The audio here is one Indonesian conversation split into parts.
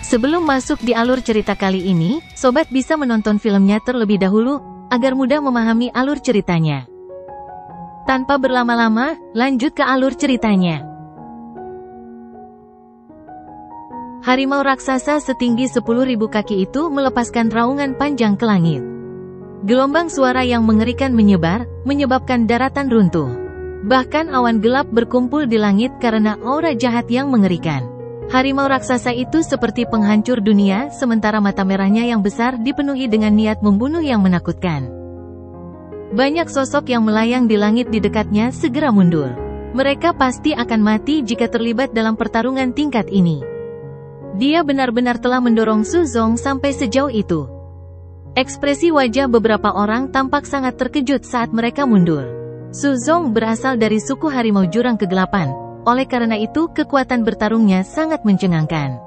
Sebelum masuk di alur cerita kali ini, sobat bisa menonton filmnya terlebih dahulu, agar mudah memahami alur ceritanya. Tanpa berlama-lama, lanjut ke alur ceritanya. Harimau raksasa setinggi 10.000 kaki itu melepaskan raungan panjang ke langit. Gelombang suara yang mengerikan menyebar, menyebabkan daratan runtuh. Bahkan awan gelap berkumpul di langit karena aura jahat yang mengerikan. Harimau raksasa itu seperti penghancur dunia, sementara mata merahnya yang besar dipenuhi dengan niat membunuh yang menakutkan. Banyak sosok yang melayang di langit di dekatnya segera mundur. Mereka pasti akan mati jika terlibat dalam pertarungan tingkat ini. Dia benar-benar telah mendorong Su Zong sampai sejauh itu. Ekspresi wajah beberapa orang tampak sangat terkejut saat mereka mundur. Su Zong berasal dari suku harimau jurang kegelapan, oleh karena itu kekuatan bertarungnya sangat mencengangkan.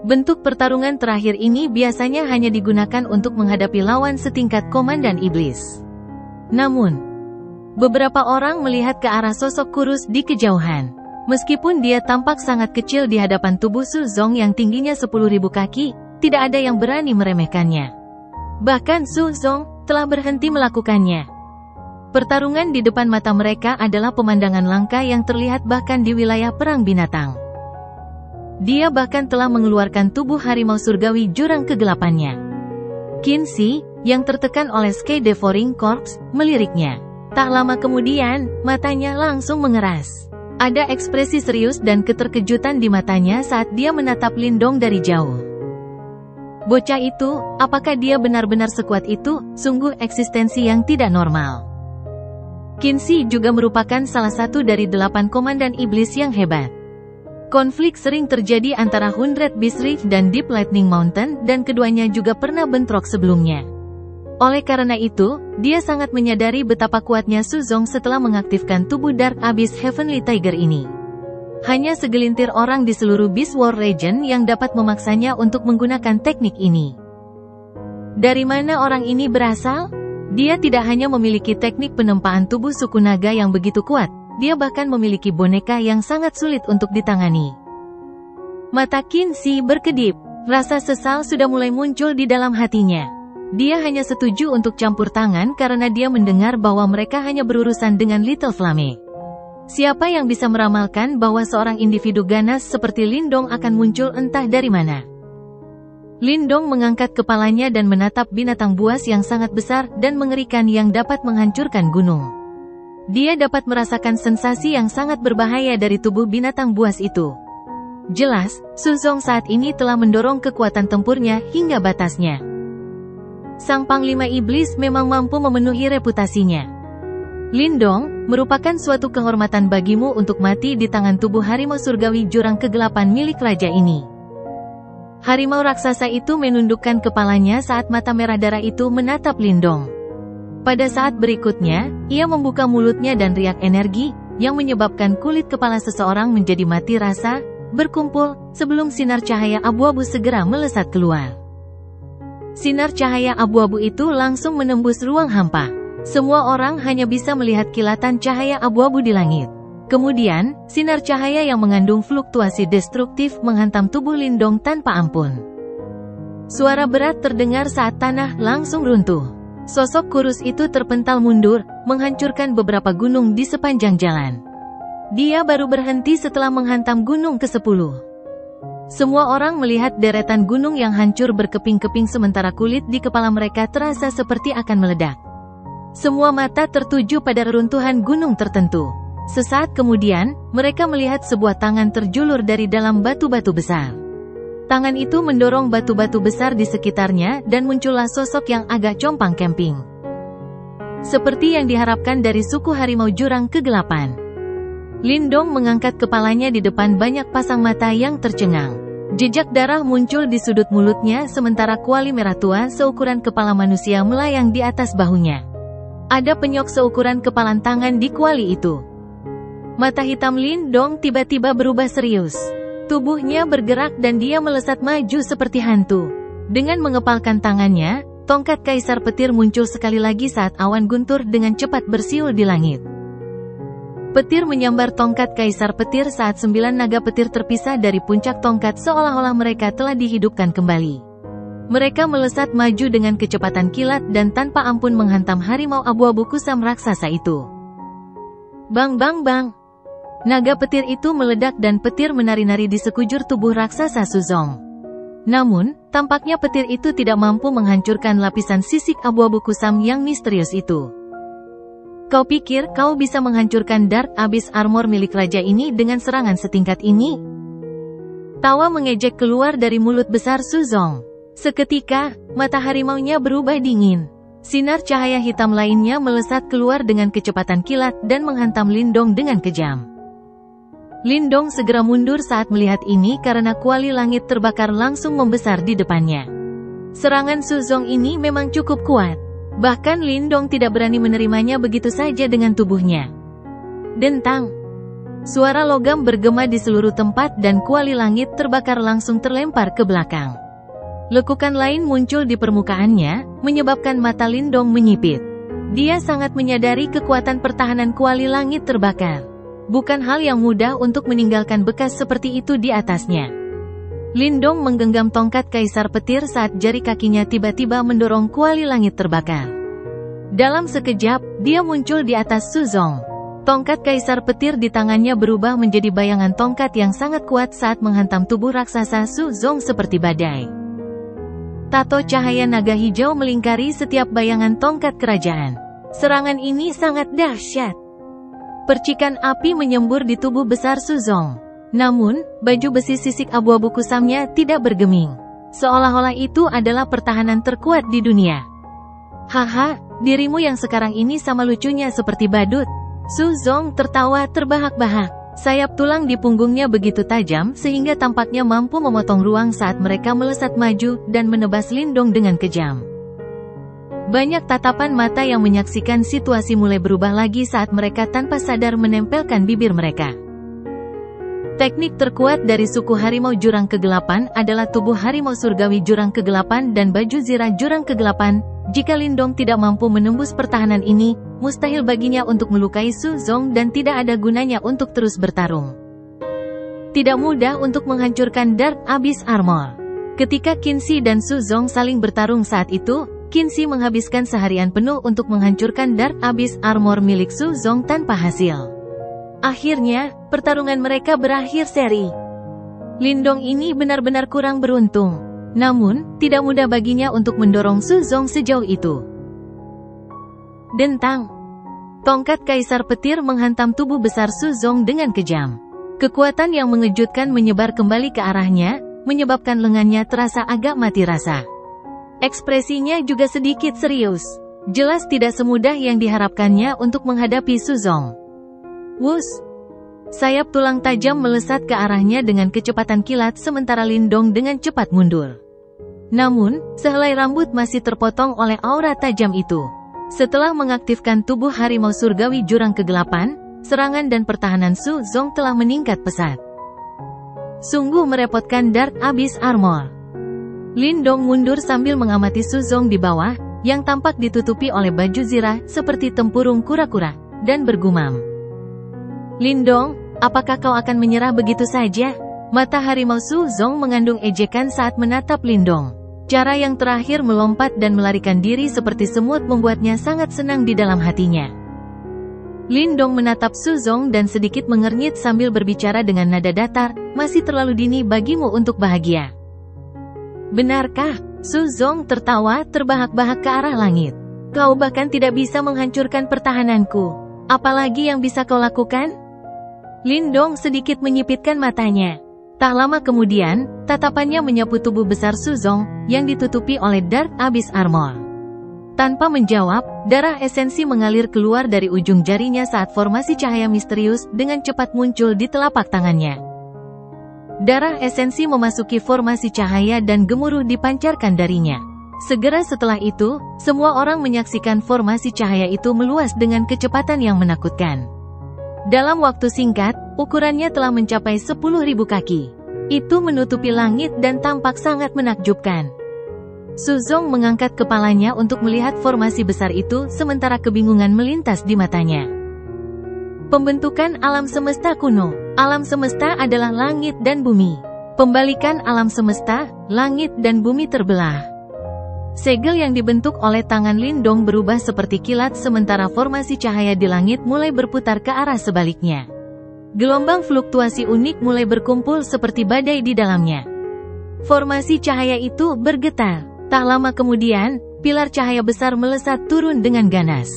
Bentuk pertarungan terakhir ini biasanya hanya digunakan untuk menghadapi lawan setingkat komandan iblis. Namun, beberapa orang melihat ke arah sosok kurus di kejauhan. Meskipun dia tampak sangat kecil di hadapan tubuh Su Zong yang tingginya 10.000 kaki, tidak ada yang berani meremehkannya. Bahkan Su Zong telah berhenti melakukannya. Pertarungan di depan mata mereka adalah pemandangan langka yang terlihat bahkan di wilayah perang binatang. Dia bahkan telah mengeluarkan tubuh harimau surgawi jurang kegelapannya. Qin Shi, yang tertekan oleh Sky Devouring Corpse, meliriknya. Tak lama kemudian, matanya langsung mengeras. Ada ekspresi serius dan keterkejutan di matanya saat dia menatap Lindong dari jauh. Bocah itu, apakah dia benar-benar sekuat itu? Sungguh eksistensi yang tidak normal. Qin Shi juga merupakan salah satu dari 8 komandan iblis yang hebat. Konflik sering terjadi antara Hundred Beast Ridge dan Deep Lightning Mountain, dan keduanya juga pernah bentrok sebelumnya. Oleh karena itu, dia sangat menyadari betapa kuatnya Su Zong setelah mengaktifkan tubuh Dark Abyss Heavenly Tiger ini. Hanya segelintir orang di seluruh Beast War Region yang dapat memaksanya untuk menggunakan teknik ini. Dari mana orang ini berasal? Dia tidak hanya memiliki teknik penempaan tubuh suku naga yang begitu kuat, dia bahkan memiliki boneka yang sangat sulit untuk ditangani. Mata Qin Shi berkedip, rasa sesal sudah mulai muncul di dalam hatinya. Dia hanya setuju untuk campur tangan karena dia mendengar bahwa mereka hanya berurusan dengan Little Flame. Siapa yang bisa meramalkan bahwa seorang individu ganas seperti Lindong akan muncul entah dari mana? Lindong mengangkat kepalanya dan menatap binatang buas yang sangat besar dan mengerikan yang dapat menghancurkan gunung. Dia dapat merasakan sensasi yang sangat berbahaya dari tubuh binatang buas itu. Jelas, Su Zong saat ini telah mendorong kekuatan tempurnya hingga batasnya. Sang Panglima Iblis memang mampu memenuhi reputasinya. Lindong, merupakan suatu kehormatan bagimu untuk mati di tangan tubuh harimau surgawi jurang kegelapan milik raja ini. Harimau raksasa itu menundukkan kepalanya saat mata merah darah itu menatap Lindong. Pada saat berikutnya, ia membuka mulutnya dan riak energi, yang menyebabkan kulit kepala seseorang menjadi mati rasa, berkumpul, sebelum sinar cahaya abu-abu segera melesat keluar. Sinar cahaya abu-abu itu langsung menembus ruang hampa. Semua orang hanya bisa melihat kilatan cahaya abu-abu di langit. Kemudian, sinar cahaya yang mengandung fluktuasi destruktif menghantam tubuh Lindong tanpa ampun. Suara berat terdengar saat tanah langsung runtuh. Sosok kurus itu terpental mundur, menghancurkan beberapa gunung di sepanjang jalan. Dia baru berhenti setelah menghantam gunung ke-10. Semua orang melihat deretan gunung yang hancur berkeping-keping sementara kulit di kepala mereka terasa seperti akan meledak. Semua mata tertuju pada reruntuhan gunung tertentu. Sesaat kemudian, mereka melihat sebuah tangan terjulur dari dalam batu-batu besar. Tangan itu mendorong batu-batu besar di sekitarnya dan muncullah sosok yang agak compang-camping. Seperti yang diharapkan dari suku harimau jurang kegelapan. Lindong mengangkat kepalanya di depan banyak pasang mata yang tercengang. Jejak darah muncul di sudut mulutnya sementara kuali merah tua seukuran kepala manusia melayang di atas bahunya. Ada penyok seukuran kepalan tangan di kuali itu. Mata hitam Lindong tiba-tiba berubah serius. Tubuhnya bergerak dan dia melesat maju seperti hantu. Dengan mengepalkan tangannya, tongkat Kaisar Petir muncul sekali lagi saat awan guntur dengan cepat bersiul di langit. Petir menyambar tongkat Kaisar Petir saat 9 naga petir terpisah dari puncak tongkat seolah-olah mereka telah dihidupkan kembali. Mereka melesat maju dengan kecepatan kilat dan tanpa ampun menghantam harimau abu-abu kusam raksasa itu. Bang bang bang. Naga petir itu meledak dan petir menari-nari di sekujur tubuh raksasa Suzong. Namun, tampaknya petir itu tidak mampu menghancurkan lapisan sisik abu-abu kusam yang misterius itu. Kau pikir kau bisa menghancurkan Dark Abyss Armor milik raja ini dengan serangan setingkat ini? Tawa mengejek keluar dari mulut besar Suzong. Seketika, mata harimaunya berubah dingin. Sinar cahaya hitam lainnya melesat keluar dengan kecepatan kilat dan menghantam Lindong dengan kejam. Lindong segera mundur saat melihat ini karena kuali langit terbakar langsung membesar di depannya. Serangan Suzong ini memang cukup kuat. Bahkan Lindong tidak berani menerimanya begitu saja dengan tubuhnya. Dentang. Suara logam bergema di seluruh tempat dan kuali langit terbakar langsung terlempar ke belakang. Lekukan lain muncul di permukaannya, menyebabkan mata Lindong menyipit. Dia sangat menyadari kekuatan pertahanan kuali langit terbakar. Bukan hal yang mudah untuk meninggalkan bekas seperti itu di atasnya. Lindong menggenggam tongkat Kaisar Petir saat jari kakinya tiba-tiba mendorong kuali langit terbakar. Dalam sekejap, dia muncul di atas Suzong. Tongkat Kaisar Petir di tangannya berubah menjadi bayangan tongkat yang sangat kuat saat menghantam tubuh raksasa Suzong seperti badai. Tato cahaya naga hijau melingkari setiap bayangan tongkat kerajaan. Serangan ini sangat dahsyat. Percikan api menyembur di tubuh besar Suzong. Namun, baju besi sisik abu-abu kusamnya tidak bergeming. Seolah-olah itu adalah pertahanan terkuat di dunia. Haha, dirimu yang sekarang ini sama lucunya seperti badut. Suzong tertawa terbahak-bahak. Sayap tulang di punggungnya begitu tajam sehingga tampaknya mampu memotong ruang saat mereka melesat maju dan menebas Lindong dengan kejam. Banyak tatapan mata yang menyaksikan situasi mulai berubah lagi saat mereka tanpa sadar menempelkan bibir mereka. Teknik terkuat dari suku harimau jurang kegelapan adalah tubuh harimau surgawi jurang kegelapan dan baju zirah jurang kegelapan. Jika Lindong tidak mampu menembus pertahanan ini, mustahil baginya untuk melukai Suzong dan tidak ada gunanya untuk terus bertarung. Tidak mudah untuk menghancurkan Dark Abyss Armor. Ketika Qinzi dan Suzong saling bertarung saat itu, Qinzi menghabiskan seharian penuh untuk menghancurkan Dark Abyss Armor milik Suzong tanpa hasil. Akhirnya, pertarungan mereka berakhir seri. Lindong ini benar-benar kurang beruntung. Namun, tidak mudah baginya untuk mendorong Suzong sejauh itu. Dentang. Tongkat Kaisar Petir menghantam tubuh besar Suzong dengan kejam. Kekuatan yang mengejutkan menyebar kembali ke arahnya, menyebabkan lengannya terasa agak mati rasa. Ekspresinya juga sedikit serius. Jelas tidak semudah yang diharapkannya untuk menghadapi Suzong. Wus! Sayap tulang tajam melesat ke arahnya dengan kecepatan kilat sementara Lindong dengan cepat mundur. Namun, sehelai rambut masih terpotong oleh aura tajam itu. Setelah mengaktifkan tubuh harimau surgawi jurang kegelapan, serangan dan pertahanan Suzong telah meningkat pesat. Sungguh merepotkan Dark Abyss Armor. Lindong mundur sambil mengamati Suzong di bawah, yang tampak ditutupi oleh baju zirah seperti tempurung kura-kura, dan bergumam. Lindong, apakah kau akan menyerah begitu saja? Mata harimau Suzong mengandung ejekan saat menatap Lindong. Cara yang terakhir melompat dan melarikan diri seperti semut membuatnya sangat senang di dalam hatinya. Lindong menatap Suzong dan sedikit mengernyit sambil berbicara dengan nada datar, masih terlalu dini bagimu untuk bahagia. Benarkah? Suzong tertawa terbahak-bahak ke arah langit. Kau bahkan tidak bisa menghancurkan pertahananku. Apalagi yang bisa kau lakukan? Lindong sedikit menyipitkan matanya. Tak lama kemudian, tatapannya menyapu tubuh besar Suzong, yang ditutupi oleh Dark Abyss Armor. Tanpa menjawab, darah esensi mengalir keluar dari ujung jarinya saat formasi cahaya misterius dengan cepat muncul di telapak tangannya. Darah esensi memasuki formasi cahaya dan gemuruh dipancarkan darinya. Segera setelah itu, semua orang menyaksikan formasi cahaya itu meluas dengan kecepatan yang menakutkan. Dalam waktu singkat, ukurannya telah mencapai 10.000 kaki. Itu menutupi langit dan tampak sangat menakjubkan. Suzong mengangkat kepalanya untuk melihat formasi besar itu sementara kebingungan melintas di matanya. Pembentukan alam semesta kuno. Alam semesta adalah langit dan bumi. Pembalikan alam semesta, langit dan bumi terbelah. Segel yang dibentuk oleh tangan Lindong berubah seperti kilat sementara formasi cahaya di langit mulai berputar ke arah sebaliknya. Gelombang fluktuasi unik mulai berkumpul seperti badai di dalamnya. Formasi cahaya itu bergetar. Tak lama kemudian, pilar cahaya besar melesat turun dengan ganas.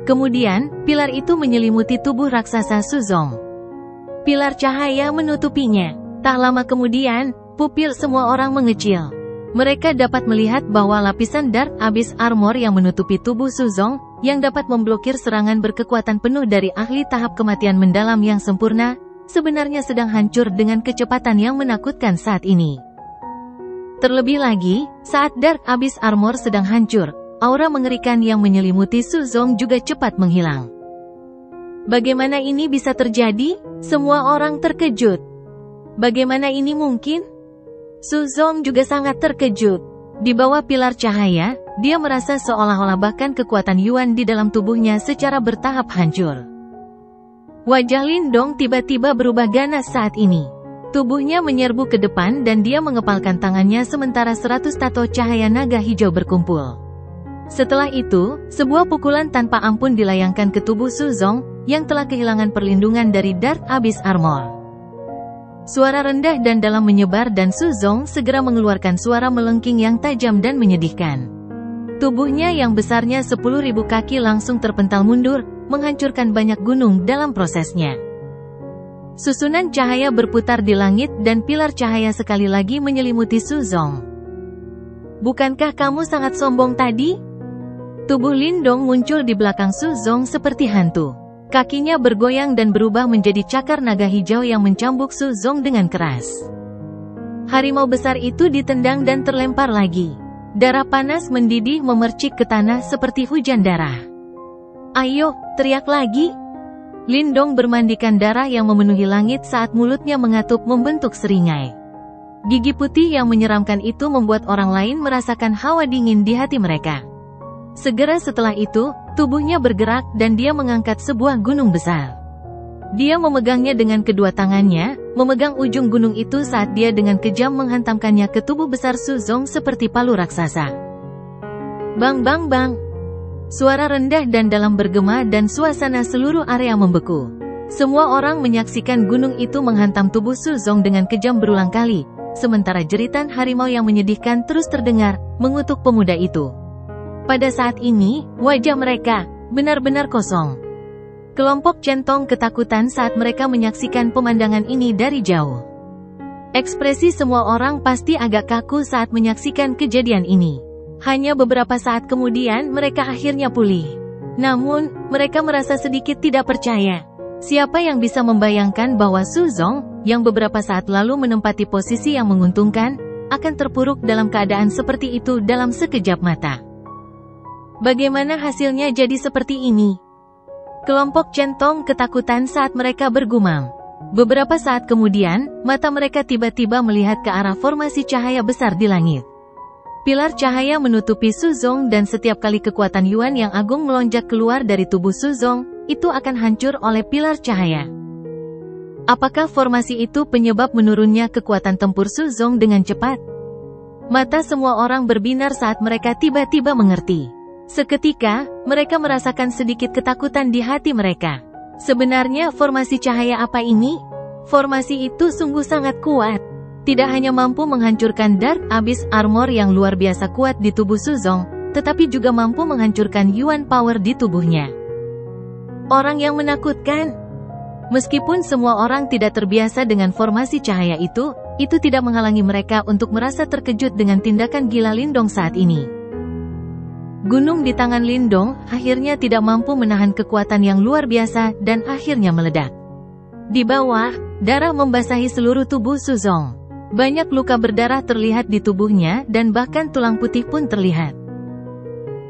Kemudian, pilar itu menyelimuti tubuh raksasa Suzong. Pilar cahaya menutupinya. Tak lama kemudian, pupil semua orang mengecil. Mereka dapat melihat bahwa lapisan Dark Abyss Armor yang menutupi tubuh Suzong, yang dapat memblokir serangan berkekuatan penuh dari ahli tahap kematian mendalam yang sempurna, sebenarnya sedang hancur dengan kecepatan yang menakutkan saat ini. Terlebih lagi, saat Dark Abyss Armor sedang hancur, aura mengerikan yang menyelimuti Suzong juga cepat menghilang. Bagaimana ini bisa terjadi? Semua orang terkejut. Bagaimana ini mungkin? Suzong juga sangat terkejut. Di bawah pilar cahaya, dia merasa seolah-olah bahkan kekuatan Yuan di dalam tubuhnya secara bertahap hancur. Wajah Lindong tiba-tiba berubah ganas saat ini. Tubuhnya menyerbu ke depan dan dia mengepalkan tangannya sementara 100 tato cahaya naga hijau berkumpul. Setelah itu, sebuah pukulan tanpa ampun dilayangkan ke tubuh Suzong, yang telah kehilangan perlindungan dari Dark Abyss Armor. Suara rendah dan dalam menyebar dan Suzong segera mengeluarkan suara melengking yang tajam dan menyedihkan. Tubuhnya yang besarnya 10.000 kaki langsung terpental mundur, menghancurkan banyak gunung dalam prosesnya. Susunan cahaya berputar di langit dan pilar cahaya sekali lagi menyelimuti Suzong. Bukankah kamu sangat sombong tadi? Tubuh Lindong muncul di belakang Suzong seperti hantu. Kakinya bergoyang dan berubah menjadi cakar naga hijau yang mencambuk Suzong dengan keras. Harimau besar itu ditendang dan terlempar lagi. Darah panas mendidih memercik ke tanah seperti hujan darah. Ayo, teriak lagi! Lindong bermandikan darah yang memenuhi langit saat mulutnya mengatup membentuk seringai. Gigi putih yang menyeramkan itu membuat orang lain merasakan hawa dingin di hati mereka. Segera setelah itu, tubuhnya bergerak dan dia mengangkat sebuah gunung besar. Dia memegangnya dengan kedua tangannya, memegang ujung gunung itu saat dia dengan kejam menghantamkannya ke tubuh besar Suzong seperti palu raksasa. Bang bang bang! Suara rendah dan dalam bergema dan suasana seluruh area membeku. Semua orang menyaksikan gunung itu menghantam tubuh Suzong dengan kejam berulang kali, sementara jeritan harimau yang menyedihkan terus terdengar, mengutuk pemuda itu. Pada saat ini, wajah mereka benar-benar kosong. Kelompok centong ketakutan saat mereka menyaksikan pemandangan ini dari jauh. Ekspresi semua orang pasti agak kaku saat menyaksikan kejadian ini. Hanya beberapa saat kemudian mereka akhirnya pulih. Namun, mereka merasa sedikit tidak percaya. Siapa yang bisa membayangkan bahwa Suzong, yang beberapa saat lalu menempati posisi yang menguntungkan, akan terpuruk dalam keadaan seperti itu dalam sekejap mata. Bagaimana hasilnya jadi seperti ini? Kelompok centong ketakutan saat mereka bergumam. Beberapa saat kemudian, mata mereka tiba-tiba melihat ke arah formasi cahaya besar di langit. Pilar cahaya menutupi Suzong dan setiap kali kekuatan Yuan yang agung melonjak keluar dari tubuh Suzong, itu akan hancur oleh pilar cahaya. Apakah formasi itu penyebab menurunnya kekuatan tempur Suzong dengan cepat? Mata semua orang berbinar saat mereka tiba-tiba mengerti. Seketika, mereka merasakan sedikit ketakutan di hati mereka. Sebenarnya formasi cahaya apa ini? Formasi itu sungguh sangat kuat. Tidak hanya mampu menghancurkan Dark Abyss Armor yang luar biasa kuat di tubuh Suzong, tetapi juga mampu menghancurkan Yuan Power di tubuhnya. Orang yang menakutkan. Meskipun semua orang tidak terbiasa dengan formasi cahaya itu tidak menghalangi mereka untuk merasa terkejut dengan tindakan gila Lindong saat ini. Gunung di tangan Lindong akhirnya tidak mampu menahan kekuatan yang luar biasa dan akhirnya meledak. Di bawah, darah membasahi seluruh tubuh Suzong. Banyak luka berdarah terlihat di tubuhnya dan bahkan tulang putih pun terlihat.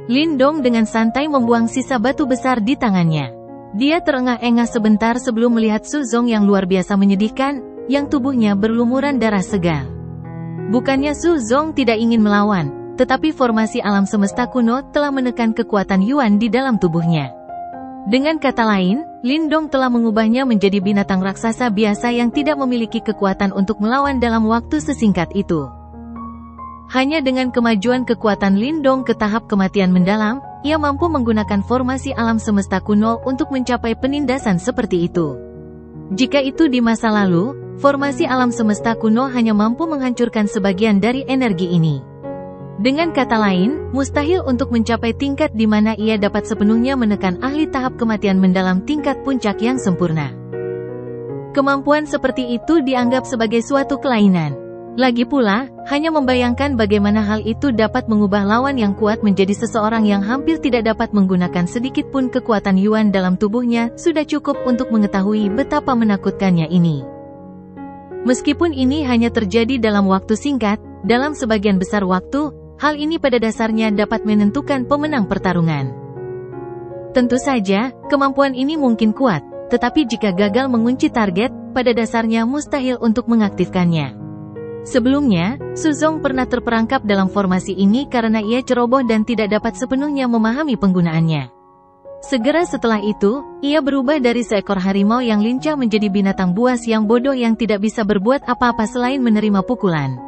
Lindong dengan santai membuang sisa batu besar di tangannya. Dia terengah-engah sebentar sebelum melihat Suzong yang luar biasa menyedihkan, yang tubuhnya berlumuran darah segar. Bukannya Suzong tidak ingin melawan, tetapi formasi alam semesta kuno telah menekan kekuatan Yuan di dalam tubuhnya. Dengan kata lain, Lindong telah mengubahnya menjadi binatang raksasa biasa yang tidak memiliki kekuatan untuk melawan dalam waktu sesingkat itu. Hanya dengan kemajuan kekuatan Lindong ke tahap kematian mendalam, ia mampu menggunakan formasi alam semesta kuno untuk mencapai penindasan seperti itu. Jika itu di masa lalu, formasi alam semesta kuno hanya mampu menghancurkan sebagian dari energi ini. Dengan kata lain, mustahil untuk mencapai tingkat di mana ia dapat sepenuhnya menekan ahli tahap kematian mendalam tingkat puncak yang sempurna. Kemampuan seperti itu dianggap sebagai suatu kelainan. Lagi pula, hanya membayangkan bagaimana hal itu dapat mengubah lawan yang kuat menjadi seseorang yang hampir tidak dapat menggunakan sedikit pun kekuatan Yuan dalam tubuhnya, sudah cukup untuk mengetahui betapa menakutkannya ini. Meskipun ini hanya terjadi dalam waktu singkat, dalam sebagian besar waktu, hal ini pada dasarnya dapat menentukan pemenang pertarungan. Tentu saja, kemampuan ini mungkin kuat, tetapi jika gagal mengunci target, pada dasarnya mustahil untuk mengaktifkannya. Sebelumnya, Su Zong pernah terperangkap dalam formasi ini karena ia ceroboh dan tidak dapat sepenuhnya memahami penggunaannya. Segera setelah itu, ia berubah dari seekor harimau yang lincah menjadi binatang buas yang bodoh yang tidak bisa berbuat apa-apa selain menerima pukulan.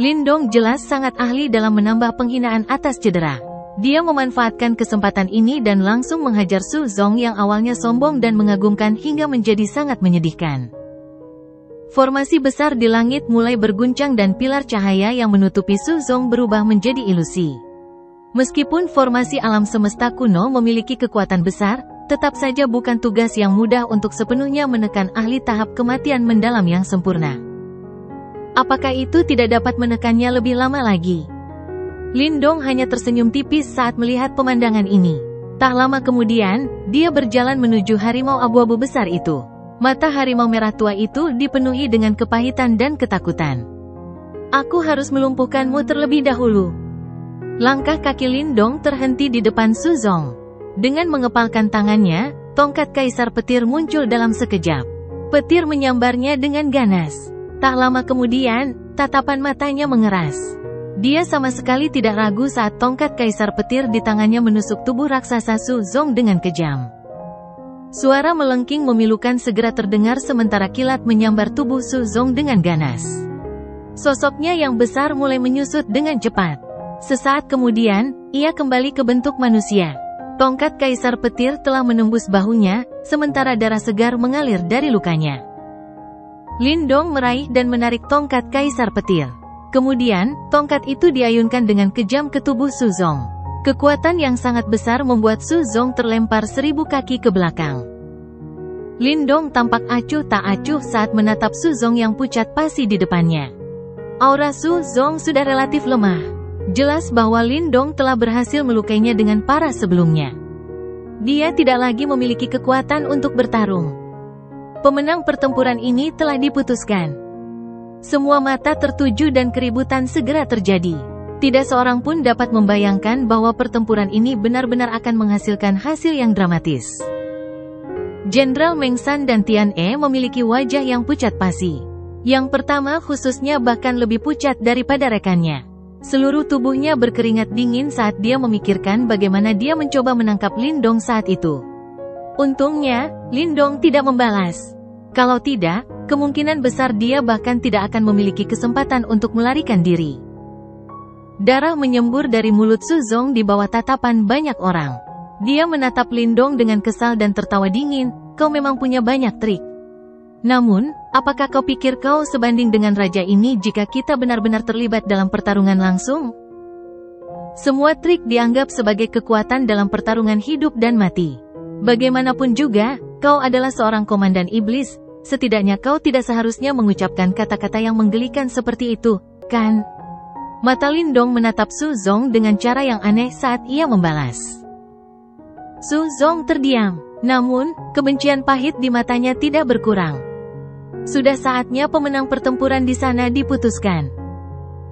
Lindong jelas sangat ahli dalam menambah penghinaan atas cedera. Dia memanfaatkan kesempatan ini dan langsung menghajar Su Zong yang awalnya sombong dan mengagumkan hingga menjadi sangat menyedihkan. Formasi besar di langit mulai berguncang dan pilar cahaya yang menutupi Su Zong berubah menjadi ilusi. Meskipun formasi alam semesta kuno memiliki kekuatan besar, tetap saja bukan tugas yang mudah untuk sepenuhnya menekan ahli tahap kematian mendalam yang sempurna. Apakah itu tidak dapat menekannya lebih lama lagi? Lindong hanya tersenyum tipis saat melihat pemandangan ini. Tak lama kemudian, dia berjalan menuju harimau abu-abu besar itu. Mata harimau merah tua itu dipenuhi dengan kepahitan dan ketakutan. Aku harus melumpuhkanmu terlebih dahulu. Langkah kaki Lindong terhenti di depan Su Zong. Dengan mengepalkan tangannya, tongkat kaisar petir muncul dalam sekejap. Petir menyambarnya dengan ganas. Tak lama kemudian, tatapan matanya mengeras. Dia sama sekali tidak ragu saat tongkat kaisar petir di tangannya menusuk tubuh raksasa Su Zong dengan kejam. Suara melengking memilukan segera terdengar sementara kilat menyambar tubuh Su Zong dengan ganas. Sosoknya yang besar mulai menyusut dengan cepat. Sesaat kemudian, ia kembali ke bentuk manusia. Tongkat kaisar petir telah menembus bahunya, sementara darah segar mengalir dari lukanya. Lindong meraih dan menarik tongkat kaisar petir. Kemudian, tongkat itu diayunkan dengan kejam ke tubuh Su Zong. Kekuatan yang sangat besar membuat Su Zong terlempar 1000 kaki ke belakang. Lindong tampak acuh tak acuh saat menatap Su Zong yang pucat pasi di depannya. Aura Su Zong sudah relatif lemah. Jelas bahwa Lindong telah berhasil melukainya dengan parah sebelumnya. Dia tidak lagi memiliki kekuatan untuk bertarung. Pemenang pertempuran ini telah diputuskan. Semua mata tertuju dan keributan segera terjadi. Tidak seorang pun dapat membayangkan bahwa pertempuran ini benar-benar akan menghasilkan hasil yang dramatis. Jenderal Meng San dan Tian E memiliki wajah yang pucat pasi. Yang pertama khususnya bahkan lebih pucat daripada rekannya. Seluruh tubuhnya berkeringat dingin saat dia memikirkan bagaimana dia mencoba menangkap Lindong saat itu. Untungnya, Lindong tidak membalas. Kalau tidak, kemungkinan besar dia bahkan tidak akan memiliki kesempatan untuk melarikan diri. Darah menyembur dari mulut Su Zong di bawah tatapan banyak orang. Dia menatap Lindong dengan kesal dan tertawa dingin, "Kau memang punya banyak trik. Namun, apakah kau pikir kau sebanding dengan raja ini jika kita benar-benar terlibat dalam pertarungan langsung?" Semua trik dianggap sebagai kekuatan dalam pertarungan hidup dan mati. Bagaimanapun juga, kau adalah seorang komandan iblis. Setidaknya kau tidak seharusnya mengucapkan kata-kata yang menggelikan seperti itu, kan? Mata Lindong menatap Su Zong dengan cara yang aneh saat ia membalas. Su Zong terdiam, namun, kebencian pahit di matanya tidak berkurang. Sudah saatnya pemenang pertempuran di sana diputuskan.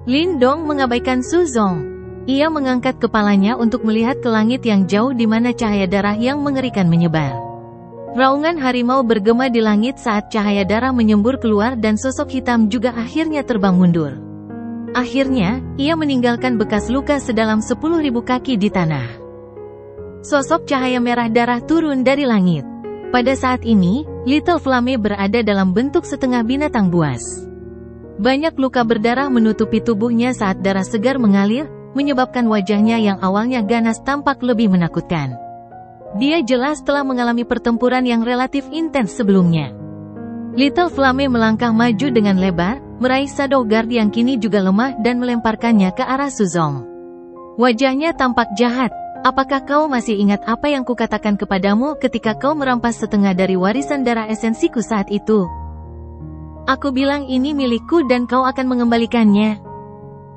Lindong mengabaikan Su Zong. Ia mengangkat kepalanya untuk melihat ke langit yang jauh di mana cahaya darah yang mengerikan menyebar. Raungan harimau bergema di langit saat cahaya darah menyembur keluar dan sosok hitam juga akhirnya terbang mundur. Akhirnya, ia meninggalkan bekas luka sedalam 10.000 kaki di tanah. Sosok cahaya merah darah turun dari langit. Pada saat ini, Little Flame berada dalam bentuk setengah binatang buas. Banyak luka berdarah menutupi tubuhnya saat darah segar mengalir, menyebabkan wajahnya yang awalnya ganas tampak lebih menakutkan. Dia jelas telah mengalami pertempuran yang relatif intens sebelumnya. Little Flame melangkah maju dengan lebar, meraih Shadow Guard yang kini juga lemah dan melemparkannya ke arah Suzong. Wajahnya tampak jahat. Apakah kau masih ingat apa yang kukatakan kepadamu ketika kau merampas setengah dari warisan darah esensiku saat itu? Aku bilang ini milikku dan kau akan mengembalikannya.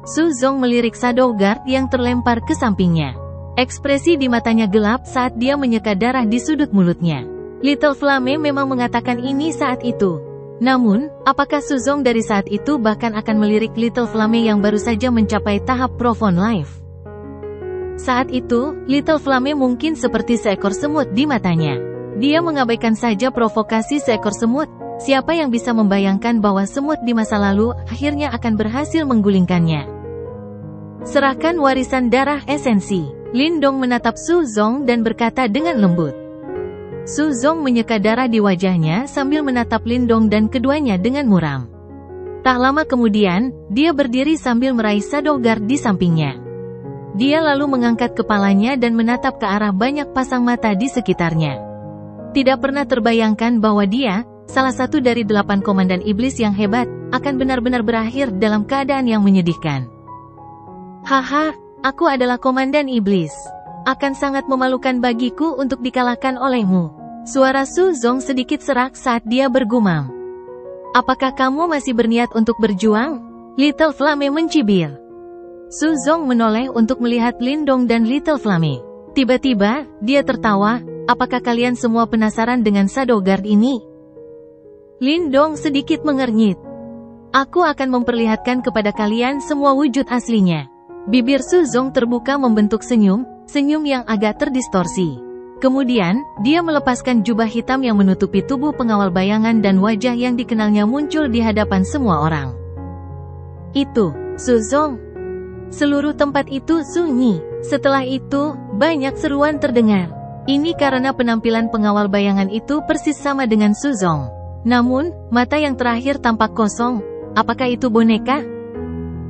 Suzong melirik Shadow Guard yang terlempar ke sampingnya. Ekspresi di matanya gelap saat dia menyeka darah di sudut mulutnya. Little Flame memang mengatakan ini saat itu. Namun, apakah Suzong dari saat itu bahkan akan melirik Little Flame yang baru saja mencapai tahap Profound Life? Saat itu, Little Flame mungkin seperti seekor semut di matanya. Dia mengabaikan saja provokasi seekor semut. Siapa yang bisa membayangkan bahwa semut di masa lalu akhirnya akan berhasil menggulingkannya? Serahkan warisan darah esensi. Lindong menatap Suzong dan berkata dengan lembut. Suzong menyeka darah di wajahnya sambil menatap Lindong dan keduanya dengan muram. Tak lama kemudian, dia berdiri sambil meraih Shadow Guard di sampingnya. Dia lalu mengangkat kepalanya dan menatap ke arah banyak pasang mata di sekitarnya. Tidak pernah terbayangkan bahwa dia, salah satu dari 8 komandan iblis yang hebat, akan benar-benar berakhir dalam keadaan yang menyedihkan. Haha, aku adalah komandan iblis. Akan sangat memalukan bagiku untuk dikalahkan olehmu. Suara Suzong sedikit serak saat dia bergumam. Apakah kamu masih berniat untuk berjuang? Little Flame mencibir. Suzong menoleh untuk melihat Lindong dan Little Flame. Tiba-tiba, dia tertawa. Apakah kalian semua penasaran dengan Shadow Guard ini? Lindong sedikit mengernyit. Aku akan memperlihatkan kepada kalian semua wujud aslinya. Bibir Suzong terbuka membentuk senyum yang agak terdistorsi. Kemudian, dia melepaskan jubah hitam yang menutupi tubuh pengawal bayangan dan wajah yang dikenalnya muncul di hadapan semua orang. Itu, Suzong. Seluruh tempat itu sunyi. Setelah itu, banyak seruan terdengar. Ini karena penampilan pengawal bayangan itu persis sama dengan Suzong. Namun, mata yang terakhir tampak kosong. Apakah itu boneka?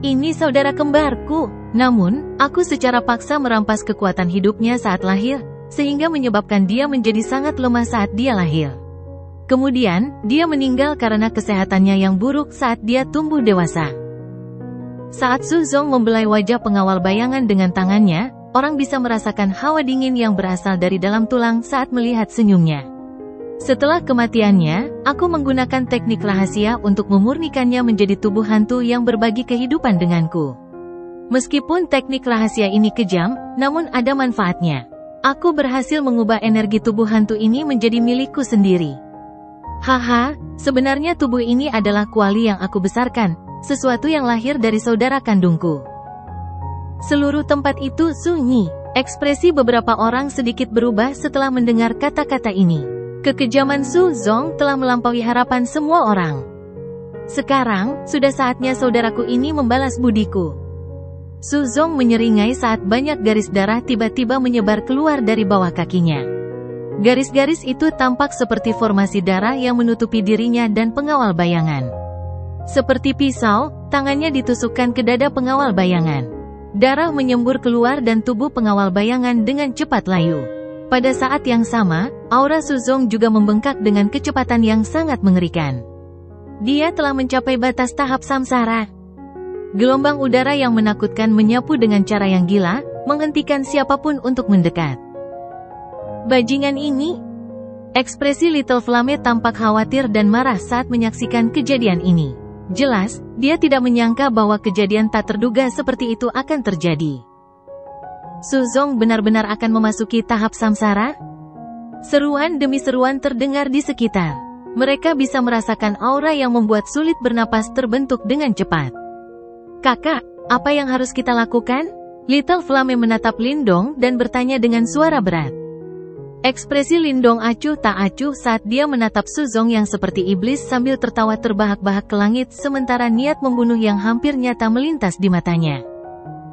Ini saudara kembarku. Namun, aku secara paksa merampas kekuatan hidupnya saat lahir, sehingga menyebabkan dia menjadi sangat lemah saat dia lahir. Kemudian, dia meninggal karena kesehatannya yang buruk saat dia tumbuh dewasa. Saat Suzong membelai wajah pengawal bayangan dengan tangannya, orang bisa merasakan hawa dingin yang berasal dari dalam tulang saat melihat senyumnya. Setelah kematiannya, aku menggunakan teknik rahasia untuk memurnikannya menjadi tubuh hantu yang berbagi kehidupan denganku. Meskipun teknik rahasia ini kejam, namun ada manfaatnya. Aku berhasil mengubah energi tubuh hantu ini menjadi milikku sendiri. Haha, sebenarnya tubuh ini adalah kuali yang aku besarkan, sesuatu yang lahir dari saudara kandungku. Seluruh tempat itu sunyi. Ekspresi beberapa orang sedikit berubah setelah mendengar kata-kata ini. Kekejaman Suzong telah melampaui harapan semua orang. Sekarang, sudah saatnya saudaraku ini membalas budiku. Suzong menyeringai saat banyak garis darah tiba-tiba menyebar keluar dari bawah kakinya. Garis-garis itu tampak seperti formasi darah yang menutupi dirinya dan pengawal bayangan. Seperti pisau, tangannya ditusukkan ke dada pengawal bayangan. Darah menyembur keluar dan tubuh pengawal bayangan dengan cepat layu. Pada saat yang sama, aura Suzong juga membengkak dengan kecepatan yang sangat mengerikan. Dia telah mencapai batas tahap samsara. Gelombang udara yang menakutkan menyapu dengan cara yang gila, menghentikan siapapun untuk mendekat. Bajingan ini? Ekspresi Little Flame tampak khawatir dan marah saat menyaksikan kejadian ini. Jelas, dia tidak menyangka bahwa kejadian tak terduga seperti itu akan terjadi. Suzong benar-benar akan memasuki tahap samsara? Seruan demi seruan terdengar di sekitar. Mereka bisa merasakan aura yang membuat sulit bernapas terbentuk dengan cepat. Kakak, apa yang harus kita lakukan? Little Flame menatap Lindong dan bertanya dengan suara berat. Ekspresi Lindong acuh tak acuh saat dia menatap Suzong yang seperti iblis sambil tertawa terbahak-bahak ke langit sementara niat membunuh yang hampir nyata melintas di matanya.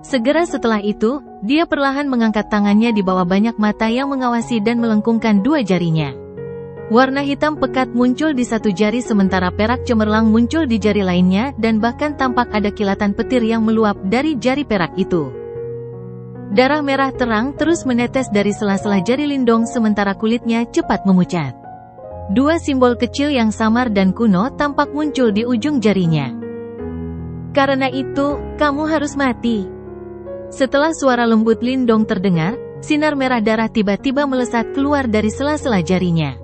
Segera setelah itu, dia perlahan mengangkat tangannya di bawah banyak mata yang mengawasi dan melengkungkan dua jarinya. Warna hitam pekat muncul di satu jari sementara perak cemerlang muncul di jari lainnya dan bahkan tampak ada kilatan petir yang meluap dari jari perak itu. Darah merah terang terus menetes dari sela-sela jari Lindong sementara kulitnya cepat memucat. Dua simbol kecil yang samar dan kuno tampak muncul di ujung jarinya. Karena itu, kamu harus mati. Setelah suara lembut Lindong terdengar, sinar merah darah tiba-tiba melesat keluar dari sela-sela jarinya.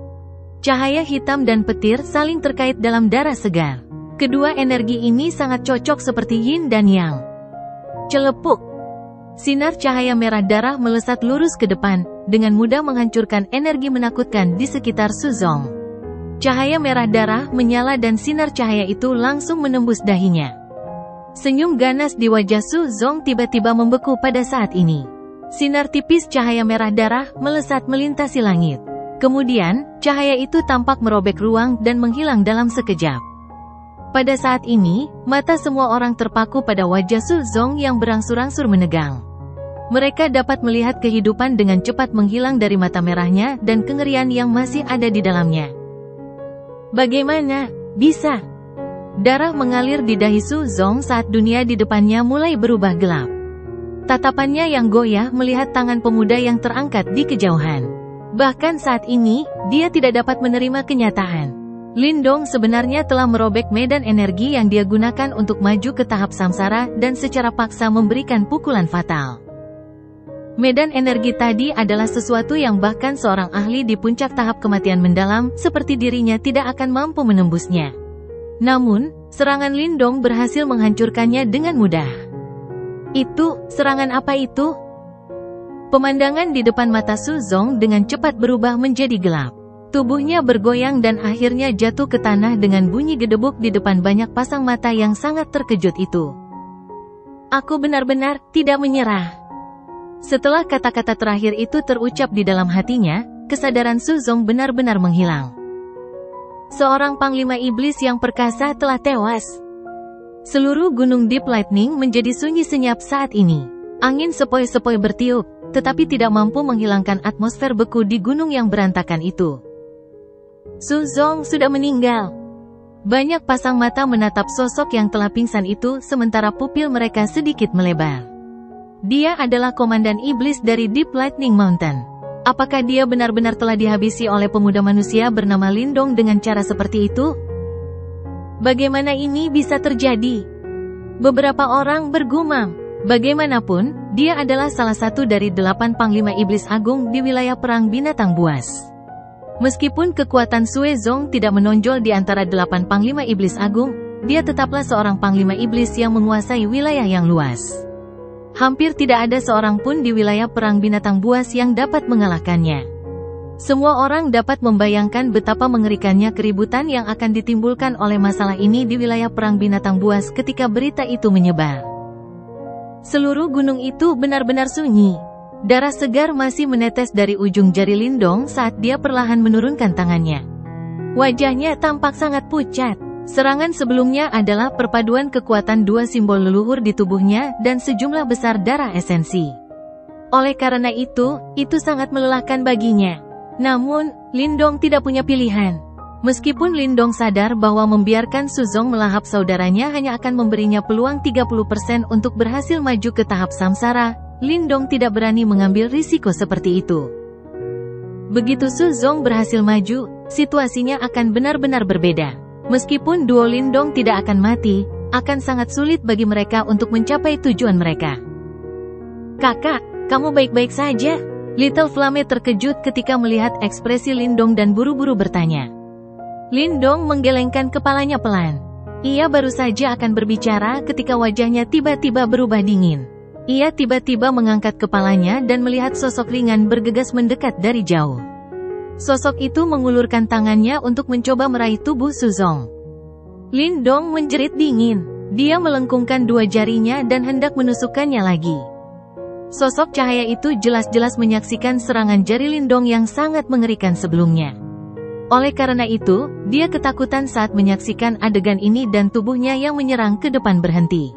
Cahaya hitam dan petir saling terkait dalam darah segar. Kedua energi ini sangat cocok seperti yin dan yang. Celepuk. Sinar cahaya merah darah melesat lurus ke depan, dengan mudah menghancurkan energi menakutkan di sekitar Su Zong. Cahaya merah darah menyala dan sinar cahaya itu langsung menembus dahinya. Senyum ganas di wajah Su Zong tiba-tiba membeku pada saat ini. Sinar tipis cahaya merah darah melesat melintasi langit. Kemudian, cahaya itu tampak merobek ruang dan menghilang dalam sekejap. Pada saat ini, mata semua orang terpaku pada wajah Su Zong yang berangsur-angsur menegang. Mereka dapat melihat kehidupan dengan cepat menghilang dari mata merahnya dan kengerian yang masih ada di dalamnya. Bagaimana bisa? Darah mengalir di dahi Su Zong saat dunia di depannya mulai berubah gelap. Tatapannya yang goyah melihat tangan pemuda yang terangkat di kejauhan. Bahkan saat ini, dia tidak dapat menerima kenyataan. Lindong sebenarnya telah merobek medan energi yang dia gunakan untuk maju ke tahap samsara dan secara paksa memberikan pukulan fatal. Medan energi tadi adalah sesuatu yang bahkan seorang ahli di puncak tahap kematian mendalam seperti dirinya tidak akan mampu menembusnya. Namun, serangan Lindong berhasil menghancurkannya dengan mudah. Itu, serangan apa itu? Pemandangan di depan mata Su Zong dengan cepat berubah menjadi gelap. Tubuhnya bergoyang dan akhirnya jatuh ke tanah dengan bunyi gedebuk di depan banyak pasang mata yang sangat terkejut itu. Aku benar-benar tidak menyerah. Setelah kata-kata terakhir itu terucap di dalam hatinya, kesadaran Su Zong benar-benar menghilang. Seorang panglima iblis yang perkasa telah tewas. Seluruh gunung Deep Lightning menjadi sunyi senyap saat ini. Angin sepoi-sepoi bertiup, tetapi tidak mampu menghilangkan atmosfer beku di gunung yang berantakan itu. Su Zong sudah meninggal. Banyak pasang mata menatap sosok yang telah pingsan itu sementara pupil mereka sedikit melebar. Dia adalah komandan iblis dari Deep Lightning Mountain. Apakah dia benar-benar telah dihabisi oleh pemuda manusia bernama Lindong dengan cara seperti itu? Bagaimana ini bisa terjadi? Beberapa orang bergumam. Bagaimanapun, dia adalah salah satu dari 8 panglima iblis agung di wilayah perang binatang buas. Meskipun kekuatan Sue Zong tidak menonjol di antara 8 panglima iblis agung, dia tetaplah seorang panglima iblis yang menguasai wilayah yang luas. Hampir tidak ada seorang pun di wilayah perang binatang buas yang dapat mengalahkannya. Semua orang dapat membayangkan betapa mengerikannya keributan yang akan ditimbulkan oleh masalah ini di wilayah perang binatang buas ketika berita itu menyebar. Seluruh gunung itu benar-benar sunyi. Darah segar masih menetes dari ujung jari Lindong saat dia perlahan menurunkan tangannya. Wajahnya tampak sangat pucat. Serangan sebelumnya adalah perpaduan kekuatan dua simbol leluhur di tubuhnya dan sejumlah besar darah esensi. Oleh karena itu sangat melelahkan baginya. Namun, Lindong tidak punya pilihan. Meskipun Lindong sadar bahwa membiarkan Su Zong melahap saudaranya hanya akan memberinya peluang 30% untuk berhasil maju ke tahap samsara, Lindong tidak berani mengambil risiko seperti itu. Begitu Su Zong berhasil maju, situasinya akan benar-benar berbeda. Meskipun duo Lindong tidak akan mati, akan sangat sulit bagi mereka untuk mencapai tujuan mereka. Kakak, kamu baik-baik saja? Little Flame terkejut ketika melihat ekspresi Lindong dan buru-buru bertanya. Lindong menggelengkan kepalanya pelan. Ia baru saja akan berbicara ketika wajahnya tiba-tiba berubah dingin. Ia tiba-tiba mengangkat kepalanya dan melihat sosok ringan bergegas mendekat dari jauh. Sosok itu mengulurkan tangannya untuk mencoba meraih tubuh Su Zong. Lindong menjerit dingin. Dia melengkungkan dua jarinya dan hendak menusukkannya lagi. Sosok cahaya itu jelas-jelas menyaksikan serangan jari Lindong yang sangat mengerikan sebelumnya. Oleh karena itu, dia ketakutan saat menyaksikan adegan ini dan tubuhnya yang menyerang ke depan berhenti.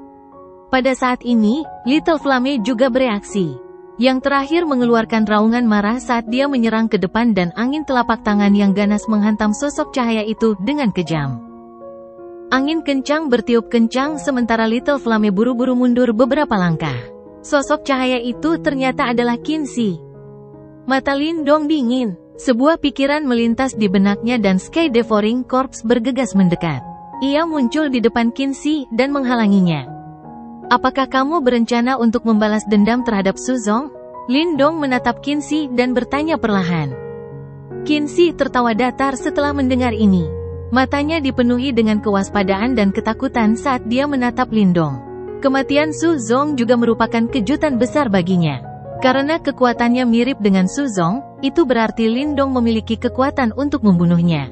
Pada saat ini, Little Flame juga bereaksi. Yang terakhir mengeluarkan raungan marah saat dia menyerang ke depan dan angin telapak tangan yang ganas menghantam sosok cahaya itu dengan kejam. Angin kencang bertiup kencang sementara Little Flame buru-buru mundur beberapa langkah. Sosok cahaya itu ternyata adalah Qinzi. Mata Lindong dingin. Sebuah pikiran melintas di benaknya dan Sky Devouring Corpse bergegas mendekat. Ia muncul di depan Qinzi dan menghalanginya. Apakah kamu berencana untuk membalas dendam terhadap Suzong? Lindong menatap Qinzi dan bertanya perlahan. Qinzi tertawa datar setelah mendengar ini. Matanya dipenuhi dengan kewaspadaan dan ketakutan saat dia menatap Lindong. Kematian Suzong juga merupakan kejutan besar baginya. Karena kekuatannya mirip dengan Suzong, itu berarti Lindong memiliki kekuatan untuk membunuhnya.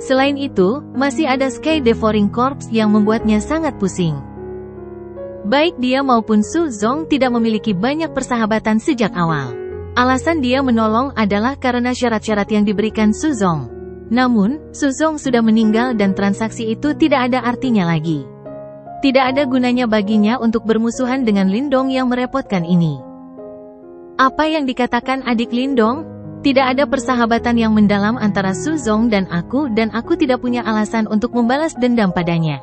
Selain itu, masih ada Sky Devouring Corpse yang membuatnya sangat pusing. Baik dia maupun Suzong tidak memiliki banyak persahabatan sejak awal. Alasan dia menolong adalah karena syarat-syarat yang diberikan Suzong. Namun, Suzong sudah meninggal dan transaksi itu tidak ada artinya lagi. Tidak ada gunanya baginya untuk bermusuhan dengan Lindong yang merepotkan ini. Apa yang dikatakan adik Lindong? Tidak ada persahabatan yang mendalam antara Suzong dan aku tidak punya alasan untuk membalas dendam padanya.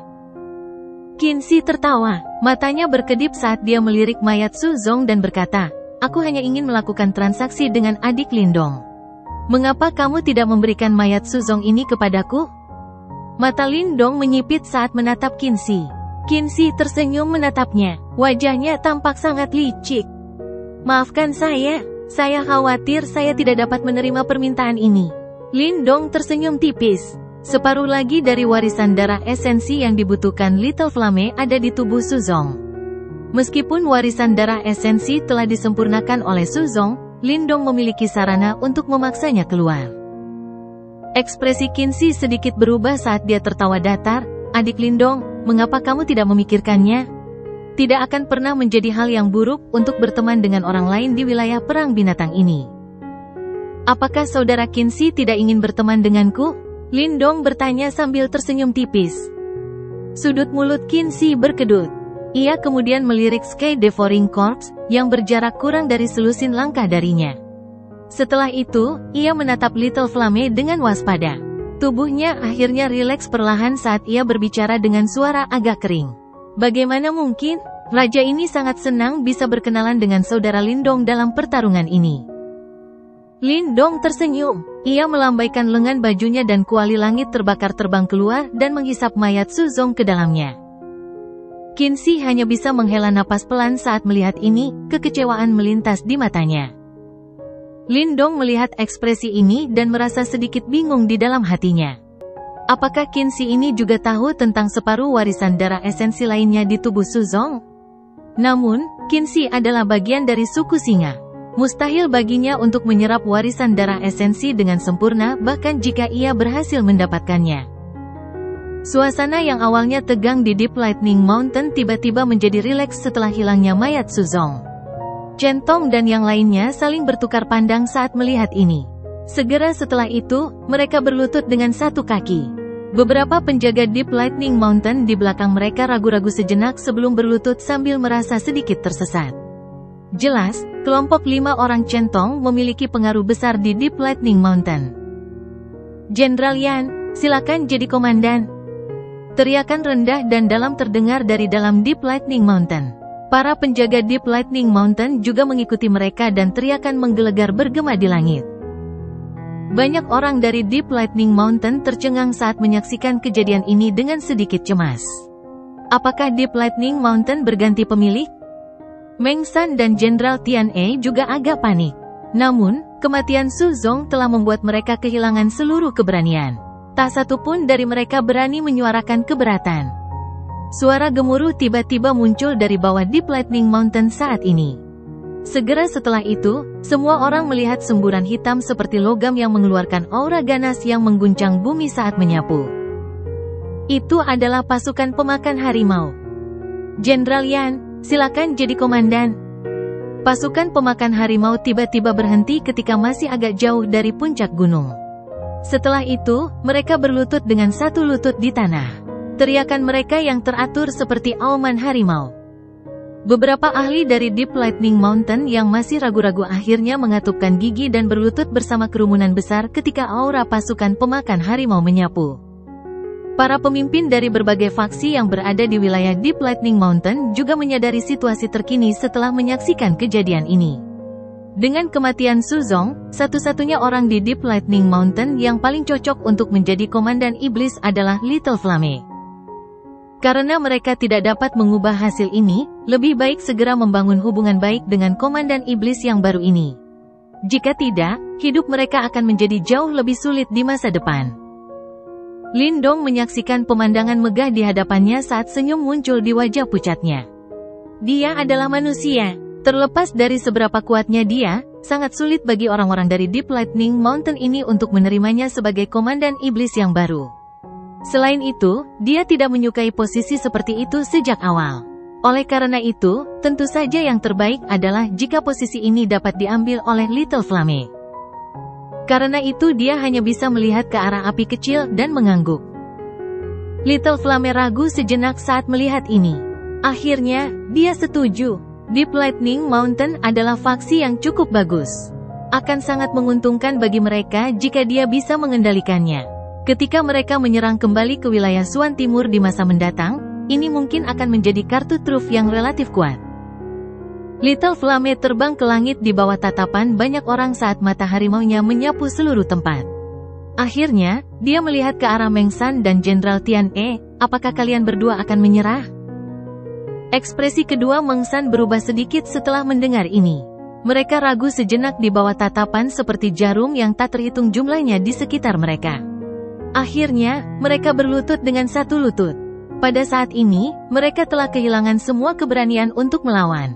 Qinzi tertawa, matanya berkedip saat dia melirik mayat Suzong dan berkata, aku hanya ingin melakukan transaksi dengan adik Lindong. Mengapa kamu tidak memberikan mayat Suzong ini kepadaku? Mata Lindong menyipit saat menatap Qinzi. Qinzi tersenyum menatapnya, wajahnya tampak sangat licik. Maafkan saya khawatir saya tidak dapat menerima permintaan ini. Lindong tersenyum tipis. Separuh lagi dari warisan darah esensi yang dibutuhkan Little Flame ada di tubuh Suzong. Meskipun warisan darah esensi telah disempurnakan oleh Suzong, Lindong memiliki sarana untuk memaksanya keluar. Ekspresi Qinzi sedikit berubah saat dia tertawa datar. Adik Lindong, mengapa kamu tidak memikirkannya? Tidak akan pernah menjadi hal yang buruk untuk berteman dengan orang lain di wilayah perang binatang ini. Apakah saudara Qinzi tidak ingin berteman denganku? Lindong bertanya sambil tersenyum tipis. Sudut mulut Qinzi berkedut. Ia kemudian melirik Sky Devouring Corpse, yang berjarak kurang dari selusin langkah darinya. Setelah itu, ia menatap Little Flame dengan waspada. Tubuhnya akhirnya rileks perlahan saat ia berbicara dengan suara agak kering. Bagaimana mungkin? Raja ini sangat senang bisa berkenalan dengan saudara Lindong dalam pertarungan ini. Lindong tersenyum. Ia melambaikan lengan bajunya dan kuali langit terbakar terbang keluar dan menghisap mayat Suzong ke dalamnya. Qinzi hanya bisa menghela napas pelan saat melihat ini, kekecewaan melintas di matanya. Lindong melihat ekspresi ini dan merasa sedikit bingung di dalam hatinya. Apakah Qinzi ini juga tahu tentang separuh warisan darah esensi lainnya di tubuh Suzong? Namun, Qinzi adalah bagian dari suku singa. Mustahil baginya untuk menyerap warisan darah esensi dengan sempurna bahkan jika ia berhasil mendapatkannya. Suasana yang awalnya tegang di Deep Lightning Mountain tiba-tiba menjadi rileks setelah hilangnya mayat Suzong. Chen Tong dan yang lainnya saling bertukar pandang saat melihat ini. Segera setelah itu, mereka berlutut dengan satu kaki. Beberapa penjaga Deep Lightning Mountain di belakang mereka ragu-ragu sejenak sebelum berlutut sambil merasa sedikit tersesat. Jelas, kelompok 5 orang Chen Tong memiliki pengaruh besar di Deep Lightning Mountain. Jenderal Yan, silakan jadi komandan. Teriakan rendah dan dalam terdengar dari dalam Deep Lightning Mountain. Para penjaga Deep Lightning Mountain juga mengikuti mereka dan teriakan menggelegar bergema di langit. Banyak orang dari Deep Lightning Mountain tercengang saat menyaksikan kejadian ini dengan sedikit cemas. Apakah Deep Lightning Mountain berganti pemilik? Meng San dan Jenderal Tian E juga agak panik. Namun, kematian Suzong telah membuat mereka kehilangan seluruh keberanian. Tak satu pun dari mereka berani menyuarakan keberatan. Suara gemuruh tiba-tiba muncul dari bawah Deep Lightning Mountain saat ini. Segera setelah itu, semua orang melihat semburan hitam seperti logam yang mengeluarkan aura ganas yang mengguncang bumi saat menyapu. Itu adalah pasukan pemakan harimau. Jenderal Yan, silakan jadi komandan. Pasukan pemakan harimau tiba-tiba berhenti ketika masih agak jauh dari puncak gunung. Setelah itu, mereka berlutut dengan satu lutut di tanah. Teriakan mereka yang teratur seperti auman harimau. Beberapa ahli dari Deep Lightning Mountain yang masih ragu-ragu akhirnya mengatupkan gigi dan berlutut bersama kerumunan besar ketika aura pasukan pemakan harimau menyapu. Para pemimpin dari berbagai faksi yang berada di wilayah Deep Lightning Mountain juga menyadari situasi terkini setelah menyaksikan kejadian ini. Dengan kematian Su Zong, satu-satunya orang di Deep Lightning Mountain yang paling cocok untuk menjadi komandan iblis adalah Little Flame. Karena mereka tidak dapat mengubah hasil ini, lebih baik segera membangun hubungan baik dengan komandan iblis yang baru ini. Jika tidak, hidup mereka akan menjadi jauh lebih sulit di masa depan. Lin Dong menyaksikan pemandangan megah di hadapannya saat senyum muncul di wajah pucatnya. Dia adalah manusia. Terlepas dari seberapa kuatnya dia, sangat sulit bagi orang-orang dari Deep Lightning Mountain ini untuk menerimanya sebagai komandan iblis yang baru. Selain itu, dia tidak menyukai posisi seperti itu sejak awal. Oleh karena itu, tentu saja yang terbaik adalah jika posisi ini dapat diambil oleh Little Flame. Karena itu dia hanya bisa melihat ke arah api kecil dan mengangguk. Little Flame ragu sejenak saat melihat ini. Akhirnya, dia setuju. Deep Lightning Mountain adalah faksi yang cukup bagus. Akan sangat menguntungkan bagi mereka jika dia bisa mengendalikannya. Ketika mereka menyerang kembali ke wilayah Suan Timur di masa mendatang, ini mungkin akan menjadi kartu truf yang relatif kuat. Little Flame terbang ke langit di bawah tatapan banyak orang saat mata harimaunya menyapu seluruh tempat. Akhirnya, dia melihat ke arah Meng San dan Jenderal Tian E, apakah kalian berdua akan menyerah? Ekspresi kedua Meng San berubah sedikit setelah mendengar ini. Mereka ragu sejenak di bawah tatapan seperti jarum yang tak terhitung jumlahnya di sekitar mereka. Akhirnya, mereka berlutut dengan satu lutut. Pada saat ini, mereka telah kehilangan semua keberanian untuk melawan.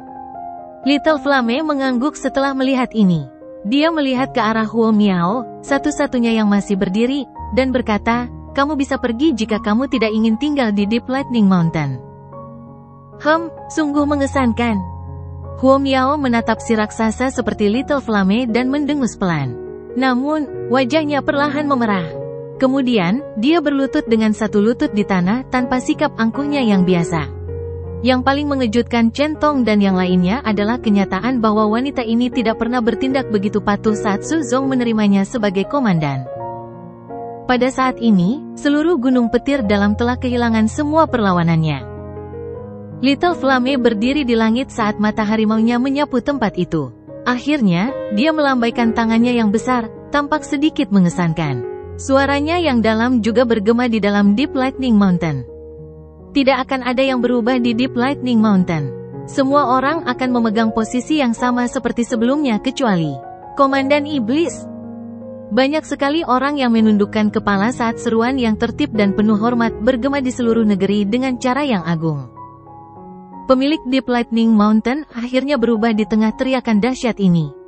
Little Flame mengangguk setelah melihat ini. Dia melihat ke arah Huo Miao, satu-satunya yang masih berdiri, dan berkata, "Kamu bisa pergi jika kamu tidak ingin tinggal di Deep Lightning Mountain." Sungguh mengesankan. Huo Miao menatap si raksasa seperti Little Flame dan mendengus pelan. Namun, wajahnya perlahan memerah. Kemudian, dia berlutut dengan satu lutut di tanah tanpa sikap angkuhnya yang biasa. Yang paling mengejutkan Chen Tong dan yang lainnya adalah kenyataan bahwa wanita ini tidak pernah bertindak begitu patuh saat Su Zong menerimanya sebagai komandan. Pada saat ini, seluruh gunung petir dalam telah kehilangan semua perlawanannya. Little Flame berdiri di langit saat mata harimaunya menyapu tempat itu. Akhirnya, dia melambaikan tangannya yang besar, tampak sedikit mengesankan. Suaranya yang dalam juga bergema di dalam Deep Lightning Mountain. Tidak akan ada yang berubah di Deep Lightning Mountain. Semua orang akan memegang posisi yang sama seperti sebelumnya kecuali Komandan Iblis. Banyak sekali orang yang menundukkan kepala saat seruan yang tertib dan penuh hormat bergema di seluruh negeri dengan cara yang agung. Pemilik Deep Lightning Mountain akhirnya berubah di tengah teriakan dahsyat ini.